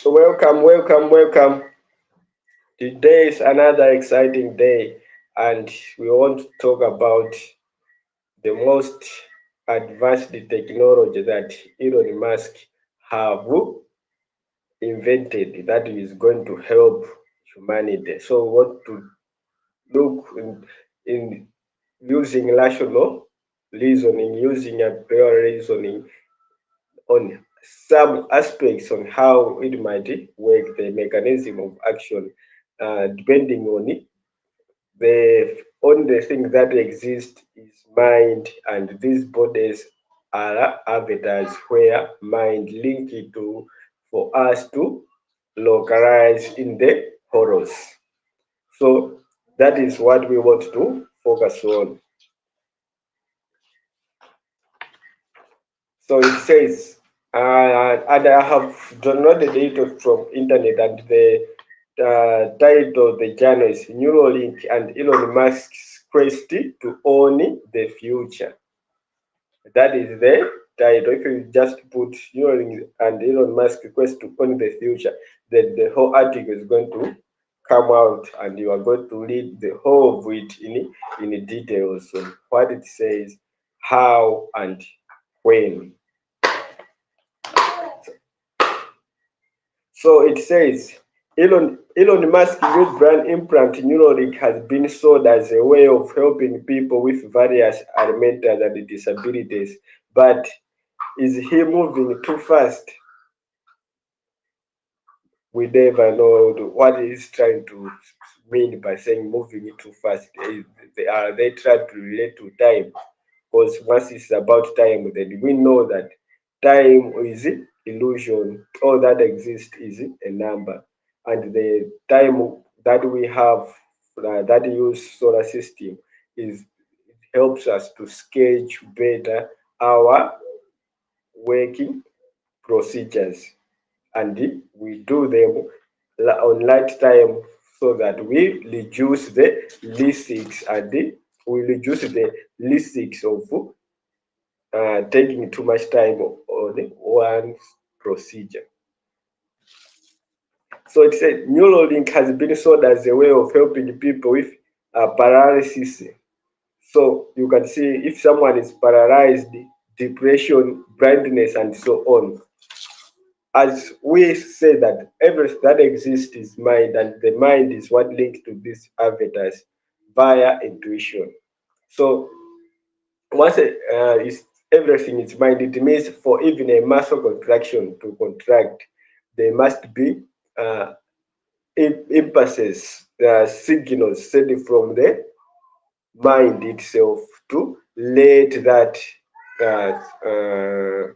Welcome, welcome, welcome. Today is another exciting day, and we want to talk about the most advanced technology that Elon Musk have invented that is going to help humanity. So we want to look in using rational reasoning, using a priori reasoning on some aspects on how it might work, the mechanism of action, depending on it. The only thing that exists is mind, and these bodies are avatars where mind link it to for us to localize in the horus. So that is what we want to focus on. So it says, and I have downloaded it from internet, and the title of the journal is Neuralink and Elon Musk's quest to own the future. That is the title. If you just put Neuralink and Elon Musk's quest to own the future, then the whole article is going to come out, and you are going to read the whole of it in details of what it says, how and when. So it says Elon Musk's new brand implant Neuralink has been sold as a way of helping people with various mental and disabilities. But is he moving too fast? We never know what he's trying to mean by saying moving too fast. Are they trying to relate to time? Because once it's about time, then we know that time is illusion. All that exists is a number, and the time that we have that use solar system is it helps us to schedule better our working procedures, and we do them on light time so that we reduce the risks and we reduce the risks of taking too much time on one procedure. So it said Neuralink has been sold as a way of helping people with paralysis. So you can see if someone is paralyzed, depression, blindness, and so on. As we say that everything that exists is mind, and the mind is what links to these avatars via intuition. So once is everything is mind, it means for even a muscle contraction to contract, there must be uh, impulses, signals sent from the mind itself to let that uh, uh,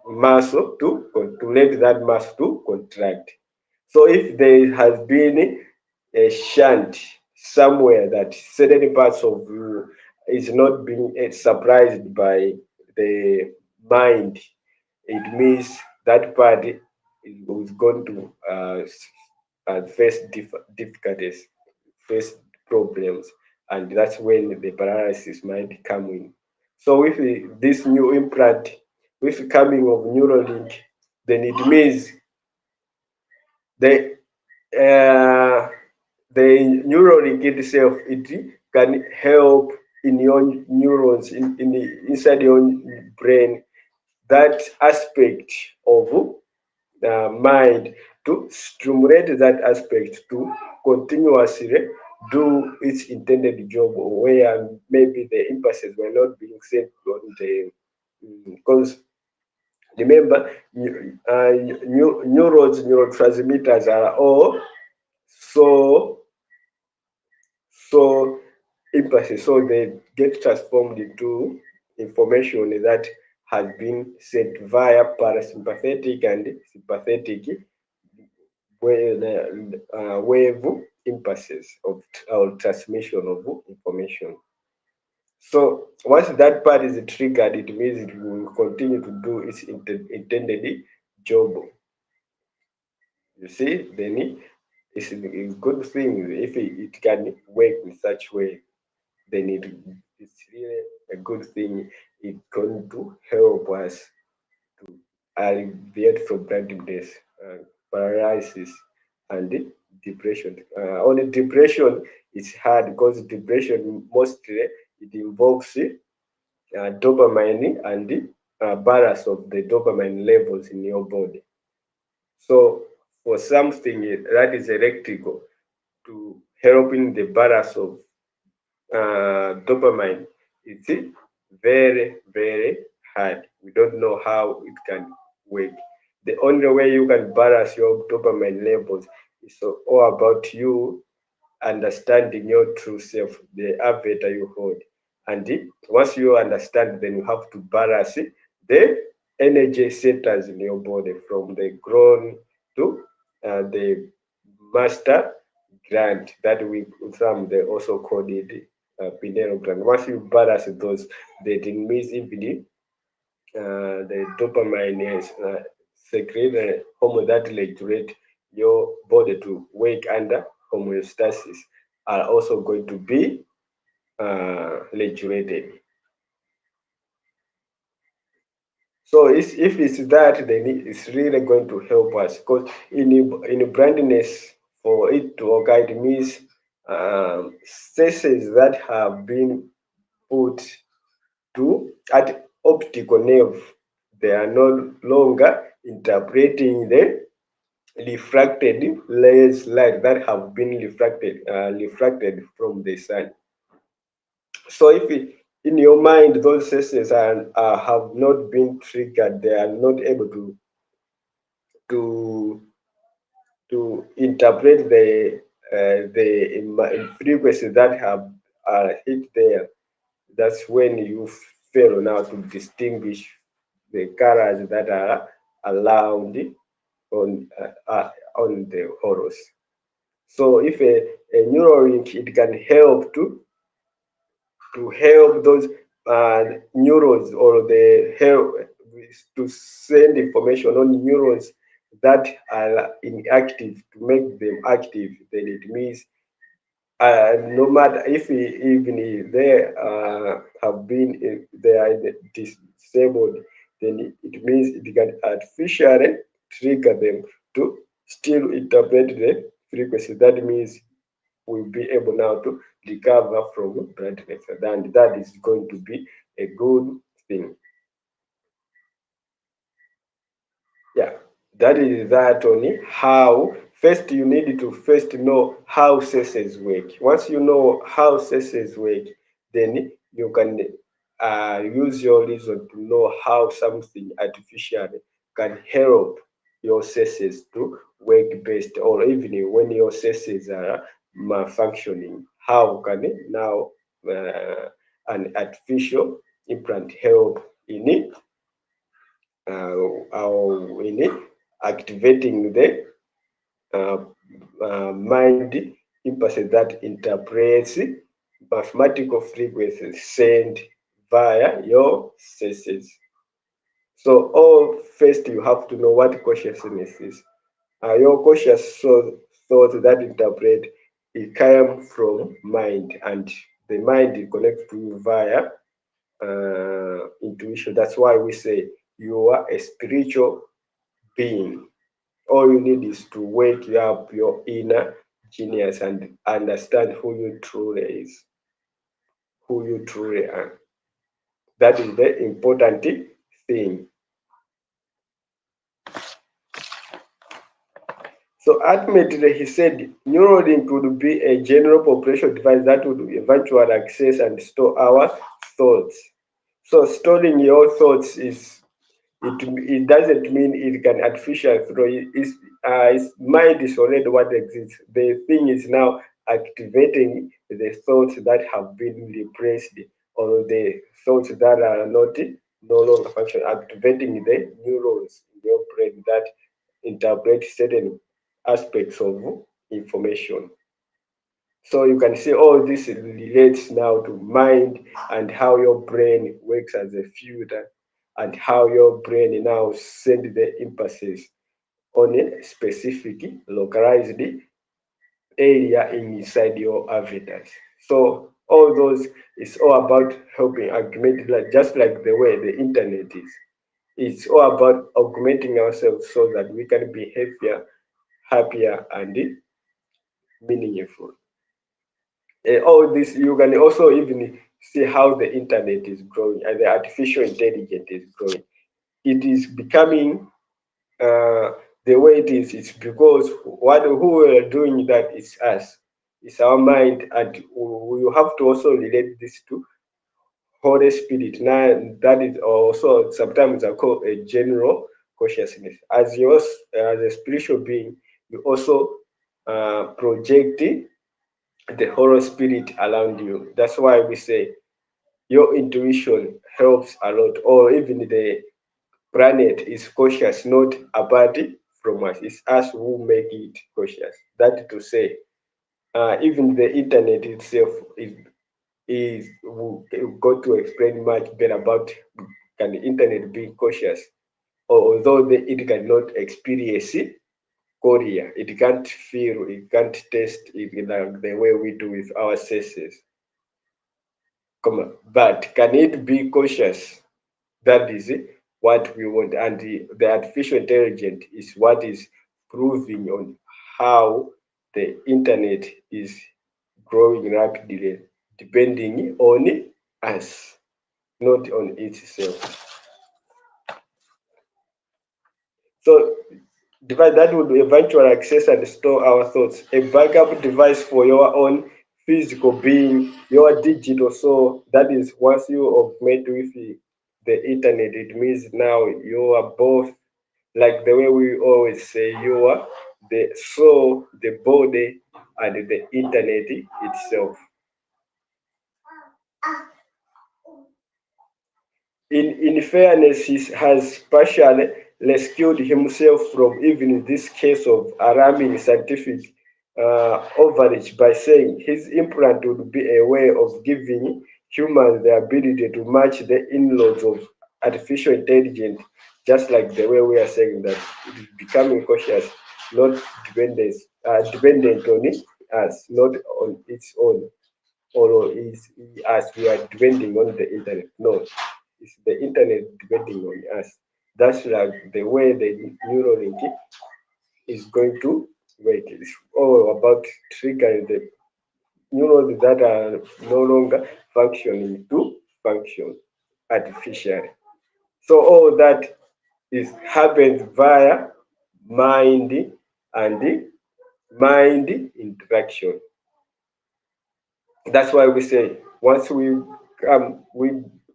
muscle to let that muscle to contract. So if there has been a shunt somewhere that certain parts of you is not being surprised by the mind, it means that part is going to face difficulties, face problems, and that's when the paralysis might come in. So with this new implant, with coming of Neuralink, then it means the uh, the Neuralink itself, it can help in your neurons in the inside your brain, that aspect of mind, to stimulate that aspect to continuously do its intended job, where maybe the impulses were not being sent on the because remember neurons, neurotransmitters are all so so impulses, so they get transformed into information that has been sent via parasympathetic and sympathetic wave impulses of or transmission of information. So once that part is triggered, it means it will continue to do its intended job. You see, then it's a good thing if it can work in such way. Then it's really a good thing. It's going to help us to alleviate from blindness paralysis, and depression. Only depression is hard because depression mostly it involves dopamine and balance of the dopamine levels in your body. So for something that is electrical to help in the balance of dopamine, it's very, very hard. We don't know how it can work. The only way you can balance your dopamine levels is all about you understanding your true self, the avatar you hold. And once you understand, then you have to balance the energy centers in your body from the groin to the master gland that we some they also call it pineal gland. Once you balance those, that it means even the dopamine is secrete a hormone that regulate your body to work under homeostasis are also going to be regulated. So if it's that, then it's really going to help us because in blindness, for it to occur, it means stresses that have been put to at optical nerve, they are no longer interpreting the refracted rays light that have been refracted from the sun. So if in your mind those senses have not been triggered, they are not able to interpret the frequency that have hit there. That's when you fail now to distinguish the colors that are allowed on the horus. So if a Neuralink, it can help to help those neurons or the help to send information on neurons that are inactive to make them active. Then it means no matter if even if they have been they are disabled, then it means it can artificially trigger them to still interpret the frequency. That means we'll be able now to recover from blindness, and that is going to be a good thing. Yeah, that is that only how first you need to first know how senses work. Once you know how senses work, then you can use your reason to know how something artificial can help your senses to work best, or even when your senses are malfunctioning, how can it now an artificial implant help in it? In activating the uh, mind impulse that interprets mathematical frequencies sent via your senses. So, first you have to know what consciousness is. Your conscious thought that interpret it came from mind, and the mind connects to you via intuition. That's why we say you are a spiritual being. All you need is to wake up your inner genius and understand who you truly is, who you truly are. That is the important thing. So ultimately, he said Neuralink would be a general population device that would eventually access and store our thoughts. So storing your thoughts it doesn't mean it can artificial throw it. Its mind is already what exists. The thing is now activating the thoughts that have been repressed, or the thoughts that are not no longer function, activating the neurons in your brain that interpret certain aspects of information. So you can see all this relates now to mind and how your brain works as a filter, and how your brain now send the impulses on a specific localized area inside your avatars. So all those is all about helping augment, like just like the way the internet is. It's all about augmenting ourselves so that we can be happier, happier, and meaningful. All this, you can also even see how the internet is growing and the artificial intelligence is growing. It is becoming uh, the way it is. It's because what who are doing that is us. It's our mind, and we have to also relate this to Holy Spirit. Now that is also sometimes I call a general consciousness. As yours, as a spiritual being, you also project the Holy Spirit around you. That's why we say your intuition helps a lot, or even the planet is cautious, not apart from us. It's us who make it cautious. That to say, even the internet itself is we've got to explain much better about can the internet be cautious, or although it cannot experience Korea, it can't feel, it can't taste it like the way we do with our senses. But can it be cautious? That is what we want. And the artificial intelligence is what is proving on how the internet is growing rapidly, depending on us, not on itself. So device that would eventually access and store our thoughts. A backup device for your own physical being, your digital soul. That is, once you augment with the internet, it means now you are both, like the way we always say, you are the soul, the body, and the internet itself. In fairness, he has partially rescued himself from even this case of alarming scientific overreach by saying his implant would be a way of giving humans the ability to match the inroads of artificial intelligence, just like the way we are saying that it is becoming cautious, not dependent on us, not on its own, or is as we are depending on the internet. No, it's the internet depending on us. That's like the way the Neuralink is going to work. It's all about triggering the neurons that are no longer functioning to function artificially. So all that is happens via mind and mind interaction. That's why we say once we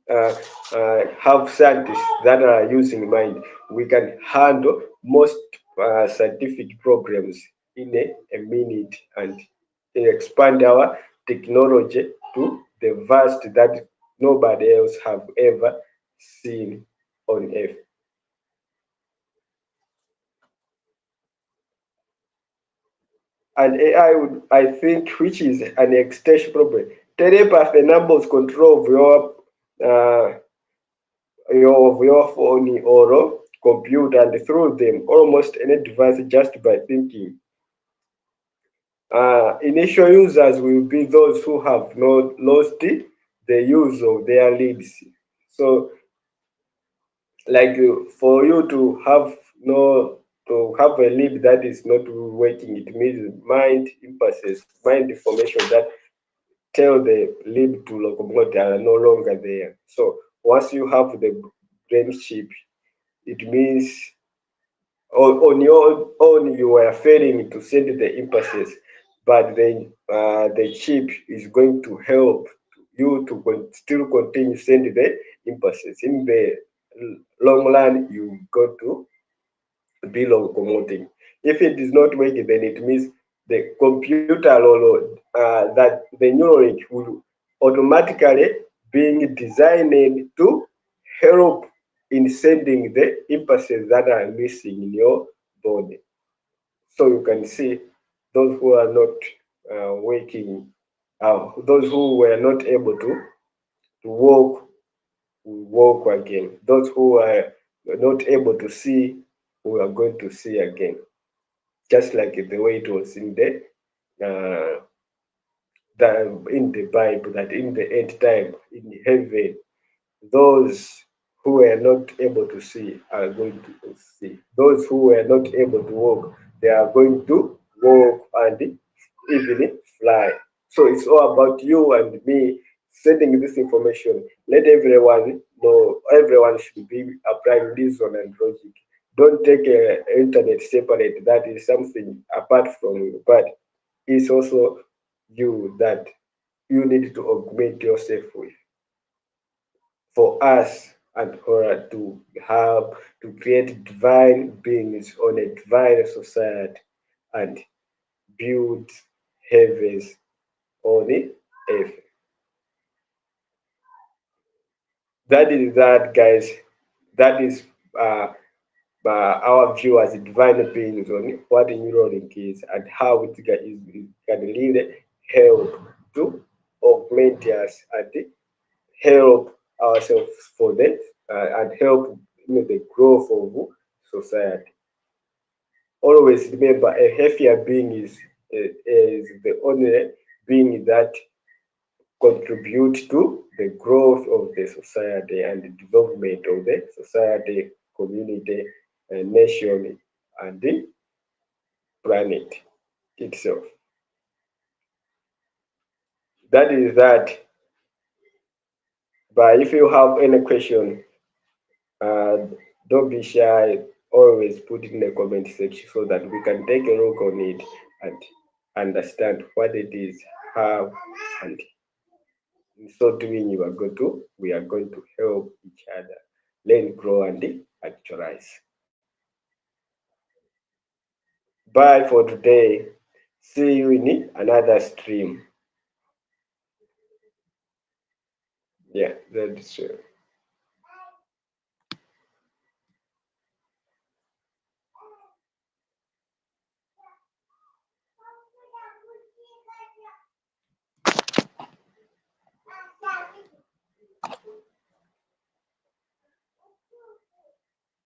have scientists that are using mind, we can handle most scientific problems in a minute and expand our technology to the vast that nobody else have ever seen on earth. And AI would, I think, which is an extension problem. Telepathy enables control uh, of your phone or computer and through them almost any device just by thinking. Initial users will be those who have not lost the use of their leads. So, like for you to have no to have a lead that is not working, it means mind impulses, mind information that tell the lead to locomote are no longer there. So once you have the brain chip, it means on your own you are failing to send the impulses, but then the chip is going to help you to still continue send the impulses. In the long run, you got to be locomoting. If it is not working, then it means the computer or that the Neuralink will automatically being designed to help in sending the impulses that are missing in your body. So you can see those who are not waking, those who were not able to walk will walk again. Those who are not able to see, we are going to see again. Just like the way it was uh, in the Bible, that in the end time in heaven, those who were not able to see are going to see. Those who were not able to walk, they are going to walk and even fly. So it's all about you and me sending this information. Let everyone know, everyone should be applying reason and logic. Don't take internet separate. That is something apart from you, but it's also you that you need to augment yourself with for us and her to have to create divine beings on a divine society and build heavens on the earth. That is that, guys. That is uh, our view as divine beings on what Neuralink is and how it can really help to augment us and help ourselves for that and help the growth of society. Always remember, a healthier being is the only being that contribute to the growth of the society and the development of the society, community, nation, and the planet itself. That is that. But if you have any question, uh, don't be shy. Always put it in the comment section so that we can take a look on it and understand what it is, how, and in so doing, we are going to help each other learn, grow, and actualize. Bye for today. See you in another stream. Yeah, that's true.